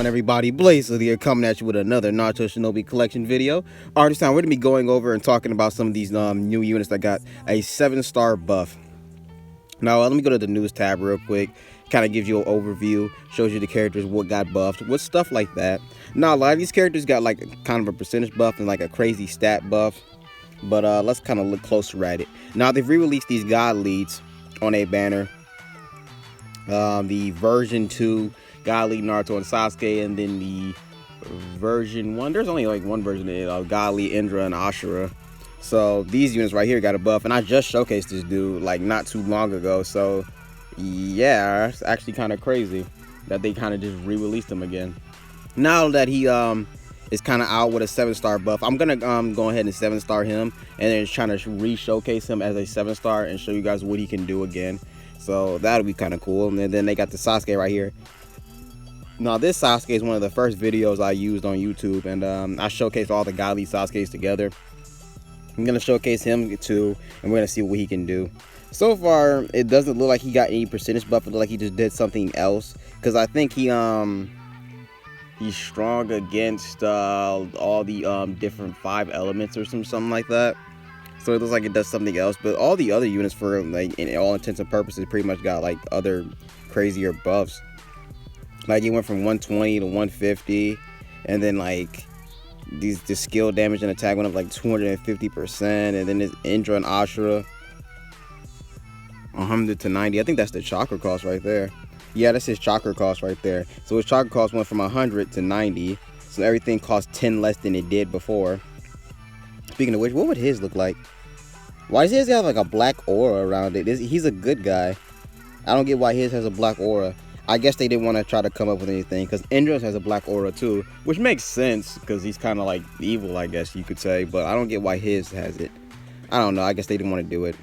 on, everybody? Blazer here, coming at you with another Naruto Shinobi collection video. Alright, this time we're going to be going over and talking about some of these new units that got a 7-star buff. Now, let me go to the news tab real quick. Kind of gives you an overview, shows you the characters, what got buffed, what stuff like that. Now, a lot of these characters got like kind of a percentage buff and like a crazy stat buff. But let's kind of look closer at it. Now, they've re-released these god leads on a banner. The version 2 God Lead Naruto and Sasuke, and then the version 1, there's only like one version of God Lead Indra and Ashura. So these units right here got a buff, and I just showcased this dude like not too long ago. So yeah, it's actually kind of crazy that they kind of just re-released him again. Now that he is kind of out with a 7-star buff, I'm gonna go ahead and 7-star him, and then trying to re-showcase him as a 7-star and show you guys what he can do again. So that'll be kind of cool. And then they got the Sasuke right here. Now, this Sasuke is one of the first videos I used on YouTube, and I showcased all the godly Sasukes together. I'm going to showcase him too, and we're going to see what he can do. So far, it doesn't look like he got any percentage buff. It looks like he just did something else, because I think he's strong against all the different 5 elements or something like that. So it looks like it does something else, but all the other units, for like in all intents and purposes, pretty much got like other crazier buffs. Like it went from 120 to 150, and then like the skill damage and attack went up like 250%, and then this Indra and Ashura 100 to 90. I think that's the chakra cost right there. Yeah, that's his chakra cost right there. So his chakra cost went from 100 to 90, so everything cost 10 less than it did before. Speaking of which, what would his look like? Why does his have like a black aura around it? He's a good guy. I don't get why his has a black aura. I guess they didn't want to try to come up with anything, because Indra's has a black aura too, which makes sense because he's kind of like evil, I guess you could say. But I don't get why his has it. I don't know. I guess they didn't want to do it.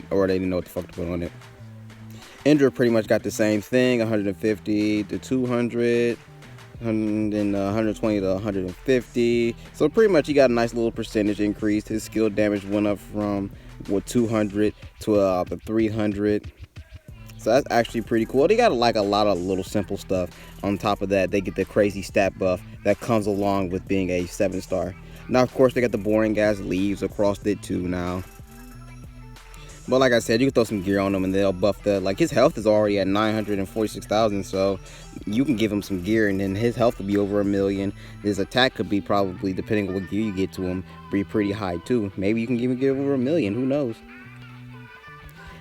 Or they didn't know what the fuck to put on it. Indra pretty much got the same thing, 150 to 200. And then 120 to 150. So pretty much he got a nice little percentage increase. His skill damage went up from 200 to 300. So that's actually pretty cool. They got like a lot of little simple stuff. On top of that, they get the crazy stat buff that comes along with being a 7-star. Now, of course, they got the boring ass leaves across it too now. But like I said, you can throw some gear on him and they'll buff the, like his health is already at 946,000, so you can give him some gear and then his health will be over 1 million. His attack could be probably, depending on what gear you get to him, be pretty high too. Maybe you can even give over 1 million, who knows.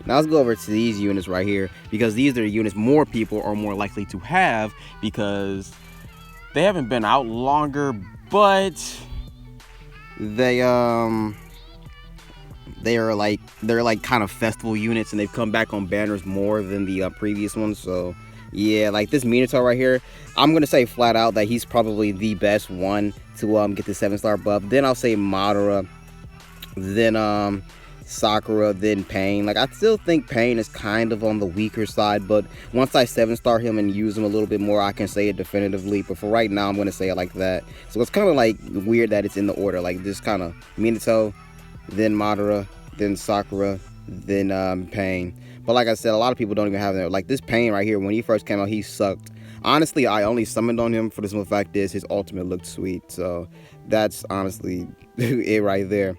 Now let's go over to these units right here, because these are the units more people are more likely to have because they haven't been out longer, but they're like kind of festival units, and they've come back on banners more than the previous ones. So yeah, like this Minato right here, I'm gonna say flat out that he's probably the best one to get the 7-star buff. Then I'll say Madara, then Sakura, then Pain. Like I still think Pain is kind of on the weaker side, but once I 7-star him and use him a little bit more, I can say it definitively. But for right now, I'm gonna say it like that. So it's kind of like weird that it's in the order, like this kind of Minato, then Madara, then Sakura, then Pain. But like I said, a lot of people don't even have that. Like this Pain right here, when he first came out, he sucked. Honestly, I only summoned on him for the simple fact is his ultimate looked sweet. So that's honestly it right there.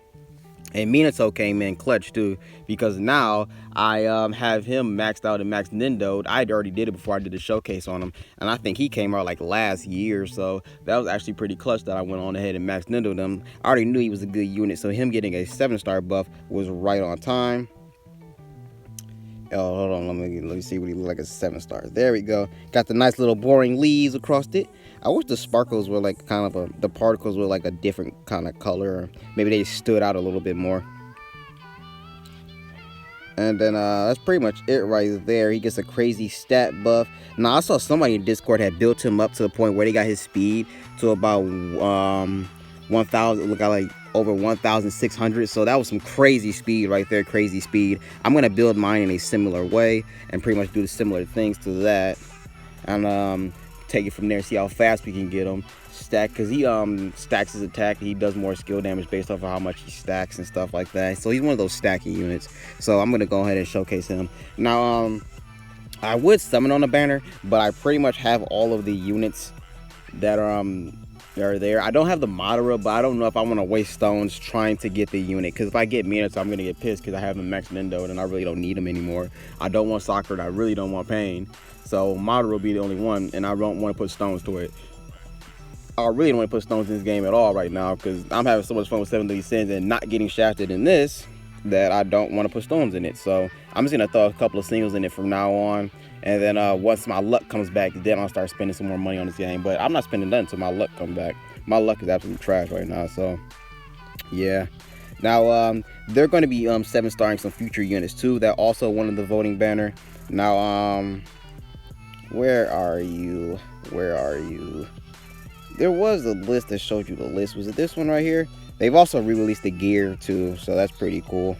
And Minato came in clutch too, because now I have him maxed out and maxed Nindo'd. I already did it before I did the showcase on him, and I think he came out like last year, so that was actually pretty clutch that I went on ahead and maxed Nindo'd him. I already knew he was a good unit, so him getting a 7-star buff was right on time. Oh, hold on, let me see what he looked like as a 7-star. There we go. Got the nice little boring leaves across it. I wish the sparkles were like kind of the particles were like a different kind of color, or maybe they stood out a little bit more. And then that's pretty much it right there. He gets a crazy stat buff. Now I saw somebody in Discord had built him up to the point where they got his speed to about 1,000. Look, like over 1,600. So that was some crazy speed right there. Crazy speed. I'm gonna build mine in a similar way and pretty much do the similar things to that, and take it from there, see how fast we can get him. Stack, because he stacks his attack. He does more skill damage based off of how much he stacks and stuff like that. So he's one of those stacking units. So I'm gonna go ahead and showcase him. Now I would summon on the banner, but I pretty much have all of the units that are there. I don't have the Madara, but I don't know if I want to waste stones trying to get the unit, because if I get Minato, I'm gonna get pissed because I have him maxed Nendo and I really don't need him anymore. I don't want Sakura and I really don't want Pain, so Madara will be the only one, and I don't want to put stones to it. I really don't want to put stones in this game at all right now because I'm having so much fun with 7 Sins and not getting shafted in this that I don't want to put stones in it. So I'm just gonna throw a couple of singles in it from now on, and then once my luck comes back, then I'll start spending some more money on this game. But I'm not spending nothing until my luck comes back. My luck is absolute trash right now. So yeah. Now they're going to be 7-starring some future units too. That also one of the voting banner. Now where are you? Where are you? There was a list that showed you the list. Was it this one right here? They've also re-released the gear too, so that's pretty cool.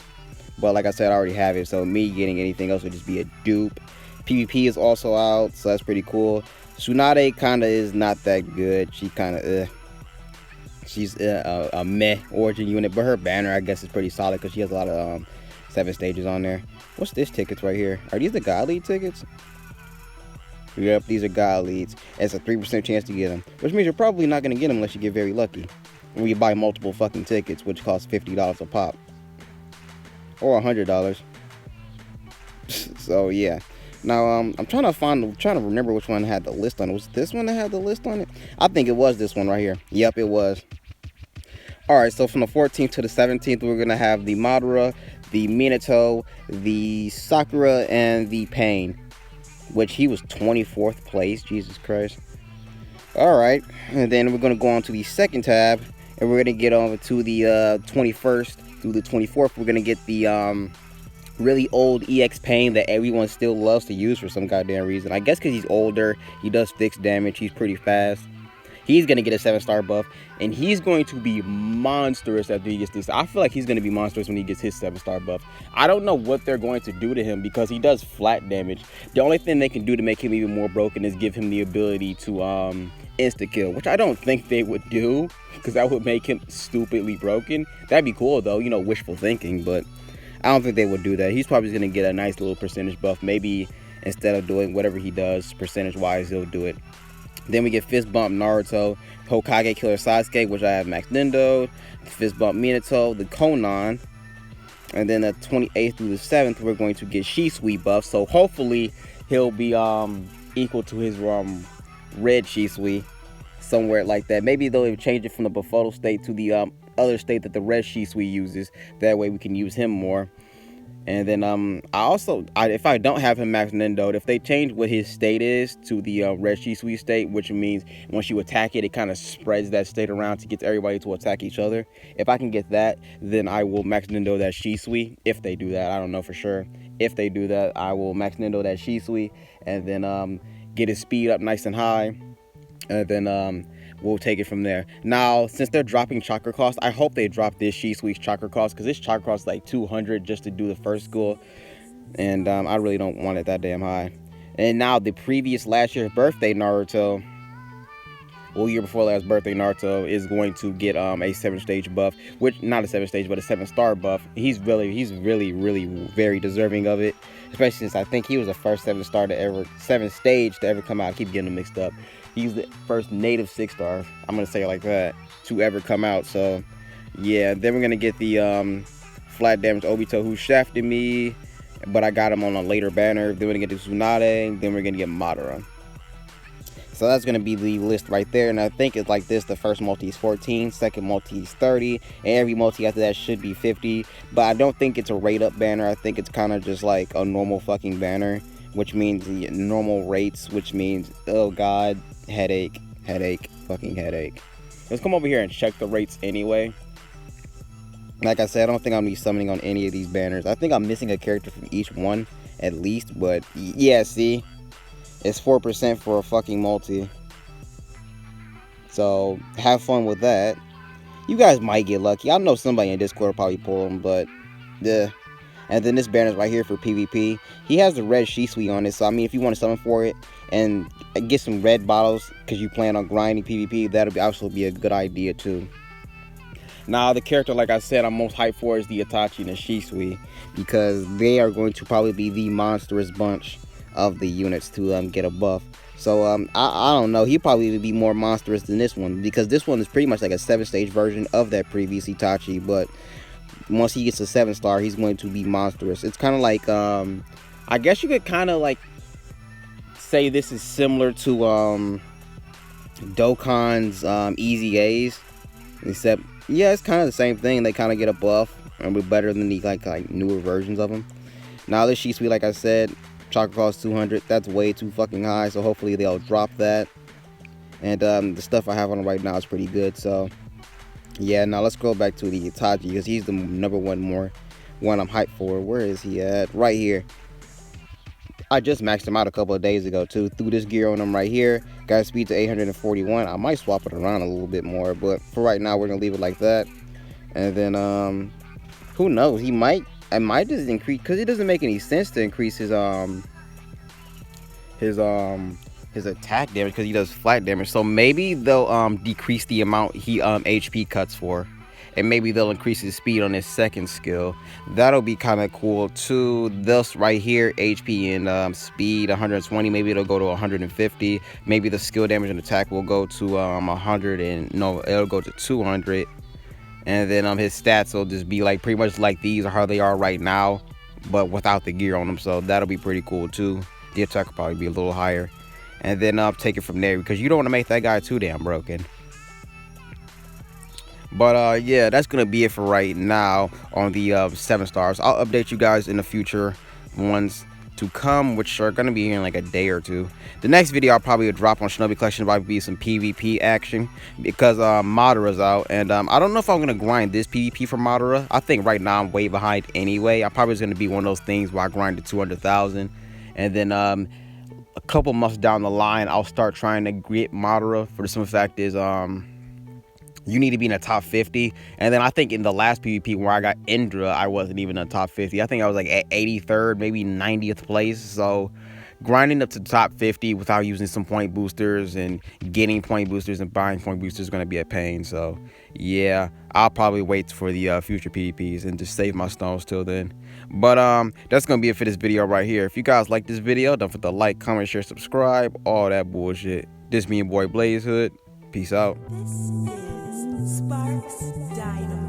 But like I said, I already have it, so me getting anything else would just be a dupe. PvP is also out, so that's pretty cool. Tsunade Kana is not that good. She kind of she's a meh origin unit, but her banner I guess is pretty solid because she has a lot of 7 stages on there. What's this tickets right here? Are these the God League tickets? Yep, these are God Leads. It's a 3% chance to get them, which means you're probably not going to get them unless you get very lucky. When you buy multiple fucking tickets, which cost $50 a pop. Or $100. So, yeah. Now, I'm trying to remember which one had the list on it. Was this one that had the list on it? I think it was this one right here. Yep, it was. Alright, so from the 14th to the 17th, we're going to have the Madara, the Minato, the Sakura, and the Pain. Which he was 24th place. Jesus Christ. Alright, and then we're going to go on to the second tab, and we're going to get over to the 21st through the 24th. We're going to get the really old EX Pain that everyone still loves to use for some goddamn reason. I guess because he's older, he does fixed damage, he's pretty fast. He's going to get a 7-star buff, and he's going to be monstrous after he gets this. I feel like he's going to be monstrous when he gets his 7-star buff. I don't know what they're going to do to him because he does flat damage. The only thing they can do to make him even more broken is give him the ability to insta-kill, which I don't think they would do because that would make him stupidly broken. That'd be cool, though, you know, wishful thinking, but I don't think they would do that. He's probably going to get a nice little percentage buff. Maybe instead of doing whatever he does percentage-wise, he'll do it. Then we get Fist Bump Naruto, Hokage Killer Sasuke, which I have Max Nendo, Fist Bump Minato, the Konan, and then the 28th through the 7th, we're going to get Shisui buff. So hopefully he'll be equal to his red Shisui, somewhere like that. Maybe they'll change it from the Befuddled state to the other state that the red Shisui uses. That way we can use him more. And then if I don't have him max Nendo, if they change what his state is to the red Shisui state, which means once you attack it, it kind of spreads that state around to get everybody to attack each other. If I can get that, then I will max Nendo that Shisui. If they do that, I don't know for sure. If they do that, I will max Nendo that Shisui, and then get his speed up nice and high, and then we'll take it from there. Now, since they're dropping chakra cost, I hope they drop this Shisui's chakra cost, because this chakra cost is like 200 just to do the first school, and I really don't want it that damn high. And now the previous last year's birthday Naruto, well, year before last birthday Naruto is going to get a 7-stage buff, which not a 7-stage but a 7-star buff. He's really very deserving of it, especially since I think he was the first 7-stage to ever come out. I keep getting them mixed up. He's the first native 6-star, I'm gonna say it like that, to ever come out. So yeah, then we're gonna get the flat damage Obito, who shafted me, but I got him on a later banner. Then we're gonna get the Tsunade, then we're gonna get Madara. So that's gonna be the list right there, and I think it's like this: the first multi is 14, second multi is 30, and every multi after that should be 50. But I don't think it's a rate up banner. I think it's kind of just like a normal fucking banner, which means the normal rates, which means, oh god, headache, fucking headache. Let's come over here and check the rates anyway. Like I said, I don't think I'm gonna be summoning on any of these banners. I think I'm missing a character from each one at least, but yeah, see, it's 4% for a fucking multi. So have fun with that. You guys might get lucky. I know somebody in Discord will probably pull them, but yeah. And then this banner's right here for PvP. He has the red Shisui on it, so I mean, if you want to summon for it and get some red bottles because you plan on grinding PvP, that'll also be a good idea too. Now, the character, like I said, I'm most hyped for is the Itachi and the Shisui, because they are going to probably be the monstrous bunch of the units to get a buff. So I don't know. He probably would be more monstrous than this one, because this one is pretty much like a 7-stage version of that previous Itachi. But once he gets a 7-star, he's going to be monstrous. It's kind of like I guess you could kind of like say this is similar to Dokkan's Easy A's, except yeah, it's kind of the same thing. They kind of get a buff and we're better than the like newer versions of them. Now this Shisui, like I said, chakra cost 200. That's way too fucking high. So hopefully they'll drop that. And the stuff I have on right now is pretty good. So yeah, now let's go back to the Itachi, because he's the number one I'm hyped for. Where is he at? Right here. I just maxed him out a couple of days ago too. Threw this gear on him right here. Got speed to 841. I might swap it around a little bit more, but for right now we're gonna leave it like that. And then who knows? I might just increase, because it doesn't make any sense to increase his attack damage, because he does flat damage. So maybe they'll decrease the amount he HP cuts for, and maybe they'll increase his speed on his second skill. That'll be kind of cool too. This right here, HP and speed 120. Maybe it'll go to 150. Maybe the skill damage and attack will go to 100, and no, it'll go to 200. And then his stats will just be like pretty much like these are how they are right now, but without the gear on them. So that'll be pretty cool too. The attack will probably be a little higher. And then take it from there, because you don't want to make that guy too damn broken. But yeah, that's gonna be it for right now on the 7 stars. I'll update you guys in the future ones to come, which are gonna be in like a day or two. The next video I'll probably drop on Shinobi Collection will probably be some PvP action, because Madara's out, and I don't know if I'm gonna grind this PvP for Madara. I think right now I'm way behind anyway. I'm probably gonna be one of those things where I grind to 200,000, and then a couple months down the line I'll start trying to get Madara. For the simple fact is you need to be in the top 50. And then I think in the last PvP where I got Indra, I wasn't even in the top 50. I think I was like at 83rd, maybe 90th place. So grinding up to the top 50 without using some point boosters and getting point boosters and buying point boosters is going to be a pain. So yeah, I'll probably wait for the future PvPs and just save my stones till then. But that's going to be it for this video right here. If you guys like this video, don't forget to like, comment, share, subscribe, all that bullshit. This me and boy Blaze Hood. Peace out. This is Sparks Dynamite.